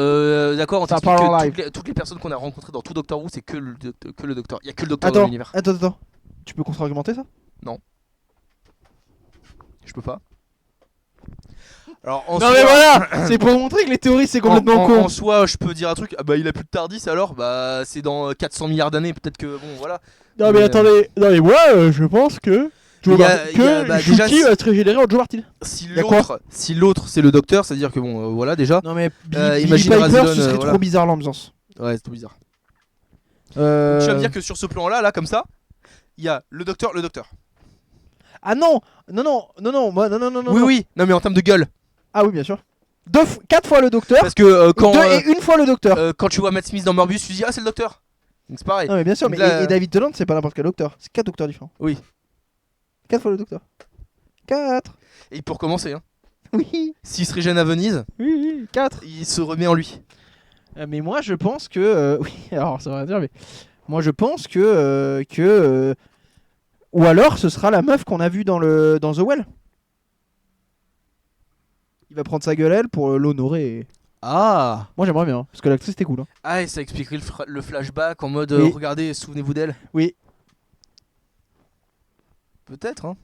d'accord, on Ça t'explique parle en que live. toutes les personnes qu'on a rencontrées dans tout Doctor Who, c'est que le docteur. Il y a que le docteur dans Attends, l'univers. attends. Tu peux contre-argumenter ça? Je peux pas. Alors, en Non soi, mais voilà. C'est pour montrer que les théories c'est complètement con. En soi, je peux dire un truc. Ah bah, il a plus de Tardis alors. Bah, c'est dans 400 milliards d'années. Peut-être que bon, voilà. Non mais attendez. Non mais moi je pense que déjà, Shuki va se régénérer en Joe Martin. Si l'autre c'est le docteur, c'est à dire que bon, voilà déjà. Non mais imagine Piper, Razedon, ce serait voilà. trop bizarre l'ambiance. Ouais, c'est trop bizarre. Donc, tu vas me dire que sur ce plan-là, là, comme ça, il y a le docteur. Ah non, moi, non. Oui. Non, mais en termes de gueule. Ah oui, bien sûr. 4 fois le docteur. Parce que Et une fois le docteur. quand tu vois Matt Smith dans Morbius, tu dis ah c'est le docteur. Donc c'est pareil. Non mais bien sûr, Donc mais là, et David Tennant c'est pas n'importe quel docteur. C'est 4 docteurs différents. Oui. 4 fois le docteur. 4. Et pour commencer, hein, Oui. s'il se régène à Venise, Oui, 4. il se remet en lui. Mais moi je pense que oui, alors ça va rien dire mais moi je pense que ou alors ce sera la meuf qu'on a vue dans The Well. Il va prendre sa gueule elle pour l'honorer. Ah. Moi j'aimerais bien parce que l'actrice c'était cool. Hein. Ah, et ça expliquerait le flashback en mode Oui. regardez, souvenez-vous d'elle. Oui. Peut-être, hein.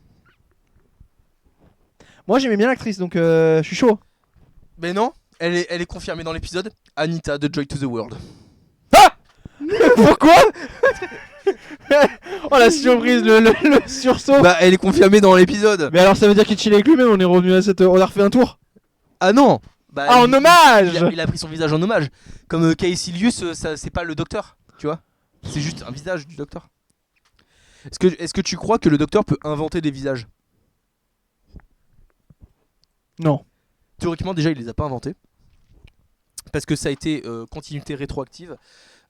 Moi j'aimais bien l'actrice donc je suis chaud. Mais non, elle est confirmée dans l'épisode. Anita de Joy to the World. Pourquoi? Oh la surprise, le sursaut. Bah, elle est confirmée dans l'épisode. Mais alors ça veut dire qu'il chill avec lui même, on est revenu à cette... On a refait un tour. Ah non. Bah, Ah en hommage. Il a pris son visage en hommage. Comme Caecilius, ça c'est pas le docteur, tu vois. C'est juste un visage du docteur. Est-ce que tu crois que le docteur peut inventer des visages? Non. Théoriquement déjà il les a pas inventés. Parce que ça a été continuité rétroactive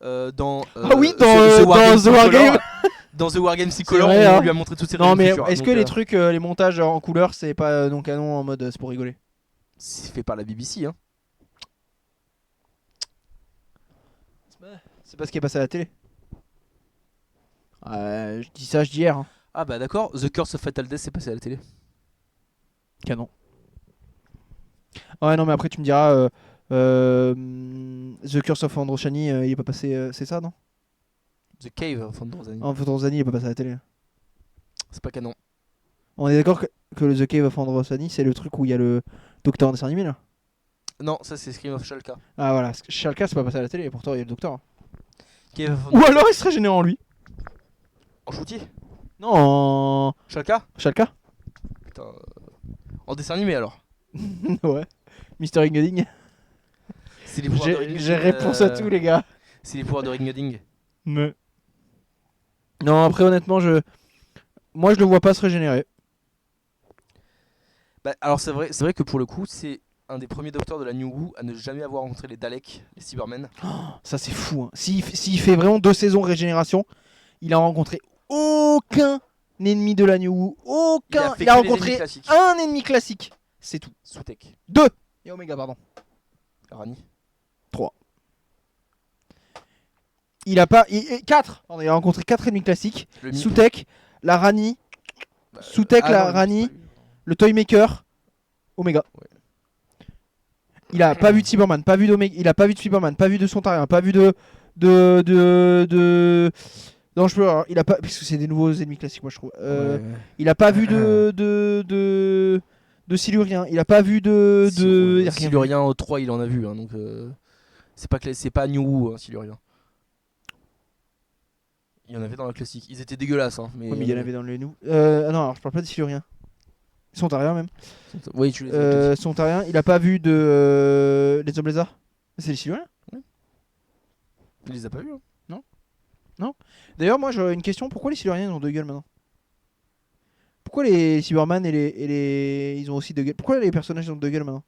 dans The Wargame. Dans The Wargame Psycholore, C'est vrai, on hein. lui a montré toutes ces Non réunions mais futures. est-ce Donc, que les trucs, les montages en couleur c'est pas non canon en mode c'est pour rigoler? c'est fait par la BBC, hein. C'est pas ce qui est passé à la télé. Je dis ça, je dis hier. Hein. Ah bah d'accord, The Curse of Fatal Death c'est passé à la télé. Canon. Ouais non mais après tu me diras The Curse of Androshani il est pas passé, c'est ça non? The Cave of Androzani. Androzani, il est pas passé à la télé. C'est pas canon. On est d'accord que le The Cave of Androzani, c'est le truc où il y a le docteur en dessin animé là. Non, ça c'est Scream of Shalka. Ah voilà, Shalka c'est pas passé à la télé et pourtant il y a le docteur. Cave of Ou alors il serait généreux en lui. En shooty. Non, en Shalka. Shalka. Putain. En dessin animé alors. Ouais. Mister Ringading. C'est les pouvoirs de Ring J'ai réponse à tout les gars. C'est les pouvoirs de Ringading. Mais... Non, après honnêtement, moi je le vois pas se régénérer. Bah, alors c'est vrai que pour le coup, c'est un des premiers docteurs de la New Who à ne jamais avoir rencontré les Daleks, les Cybermen. Ça c'est fou. Hein. S'il fait vraiment 2 saisons régénération, il a rencontré aucun ennemi de la New Who. Aucun. Il a rencontré un ennemi classique. C'est tout. Soutek. 2. Et Omega, pardon. Rani. 3. Il a pas. 4. Il a rencontré 4 ennemis classiques. Soutek, la Rani. Soutek, la Rani. Le Toymaker. Omega. Ouais. Il a pas vu de Cyberman, pas vu d'Omega, il a pas vu de Cyberman, pas vu de Sontarien, pas vu de non, je peux. Alors, il a pas, parce que c'est des nouveaux ennemis classiques, moi je trouve. Ouais. Il a pas vu de Silurien, il a pas vu de Silurien au 3 il en a vu, hein, donc c'est pas New Who, hein, Silurien. Il y en avait dans la classique, ils étaient dégueulasses, hein, mais. Ouais, mais il y en avait dans les nous. Non, alors je parle pas de Silurien. Sontarien même. Oui, tu les Sontarien, il a pas vu de les hommes lézards. C'est les Siluriens. Oui. Il les a pas vus. Hein. Non. D'ailleurs, moi j'aurais une question, pourquoi les Siluriens ils ont 2 gueules maintenant? Pourquoi les Cyberman et les ils ont aussi 2 gueules? Pourquoi les personnages ont 2 gueules maintenant?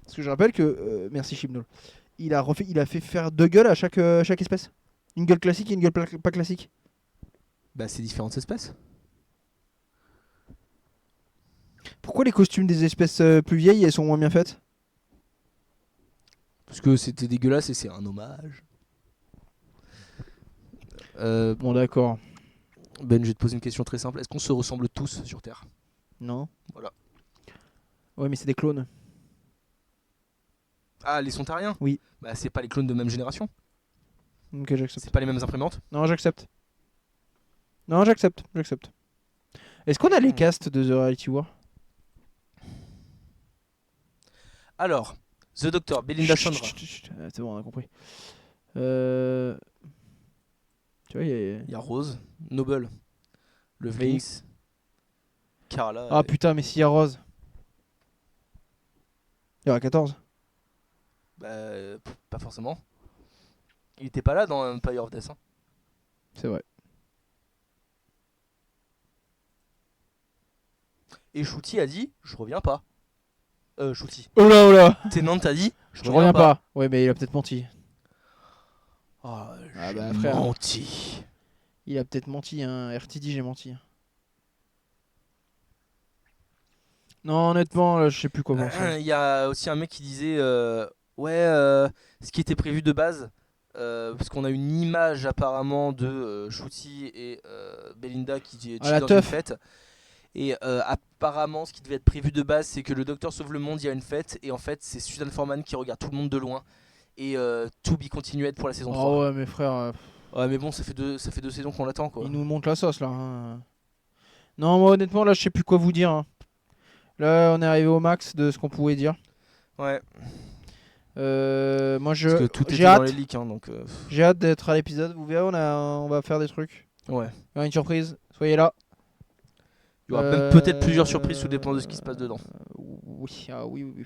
Parce que je rappelle que merci Chibnall. Il a fait faire 2 gueules à chaque espèce. Une gueule classique et une gueule pas classique. Bah c'est différentes espèces. Pourquoi les costumes des espèces plus vieilles elles sont moins bien faites? Parce que c'était dégueulasse et c'est un hommage. Bon d'accord. Ben, je vais te poser une question très simple. Est-ce qu'on se ressemble tous sur Terre? Non. Voilà. Ouais, mais c'est des clones. Ah, les Sontariens? Oui. Bah, c'est pas les clones de même génération. Ok, j'accepte. C'est pas les mêmes imprimantes. Non, j'accepte. Non, j'accepte. Est-ce qu'on a les castes de The Reality War? Alors, The Doctor, Belinda Chandra. C'est bon, on a compris. Tu vois, il y a Rose, Noble, le Phoenix, Carla. Ah putain, mais s'il y a Rose. Il y aura 14. Bah, pas forcément. Il était pas là dans Empire of Death. Hein. C'est vrai. Et Shooty a dit je reviens pas. Shooty. Oh là Tennant a dit je reviens pas. Ouais, mais il a peut-être menti. Oh, ah bah frère. Menti. Il a peut-être menti, hein. RTD, j'ai menti. Non, honnêtement, là, je sais plus comment. Il y a aussi un mec qui disait ce qui était prévu de base, parce qu'on a une image apparemment de Shooty et Belinda qui chillent dans une fête. Et apparemment, ce qui devait être prévu de base, c'est que le docteur sauve le monde, il y a une fête, et en fait, c'est Susan Foreman qui regarde tout le monde de loin. Et to be continued pour la saison 3. Oh ouais, mais frère. Ouais, mais bon, ça fait deux saisons qu'on l'attend quoi. Il nous monte la sauce là. Hein. Non, moi honnêtement, là, je sais plus quoi vous dire. Hein. Là, on est arrivé au max de ce qu'on pouvait dire. Ouais. Moi, parce que tout était dans les leaks, hein, donc. J'ai hâte d'être à l'épisode. Vous verrez, on va faire des trucs. Ouais. Il y aura une surprise. Soyez là. Il y aura même peut-être plusieurs surprises, tout dépend de ce qui se passe dedans. Oui, oui.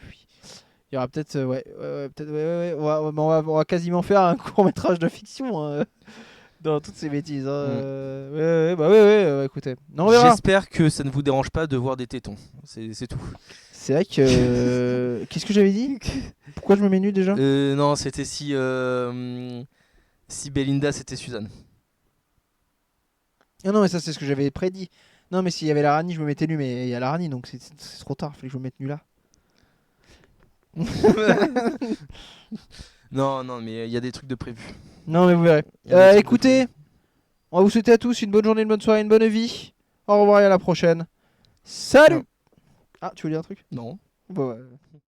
Il y aura peut-être, peut-être, on va quasiment faire un court-métrage de fiction hein, dans toutes ces bêtises. Hein. Ouais, écoutez. Non, on verra. J'espère que ça ne vous dérange pas de voir des tétons. C'est tout. C'est vrai que. Qu'est-ce que j'avais dit? Pourquoi je me mets nu déjà? Non, c'était si Belinda c'était Suzanne. Ah non, mais ça c'est ce que j'avais prédit. Non, mais s'il y avait la Rani, je me mettais nu, mais il y a la Rani donc c'est trop tard. Fallait que je me mette nu là. Non, mais il y a des trucs de prévu. Non, mais vous verrez. Écoutez, on va vous souhaiter à tous une bonne journée, une bonne soirée, une bonne vie. Au revoir et à la prochaine. Salut. Ah, tu veux dire un truc? Non. Bah ouais.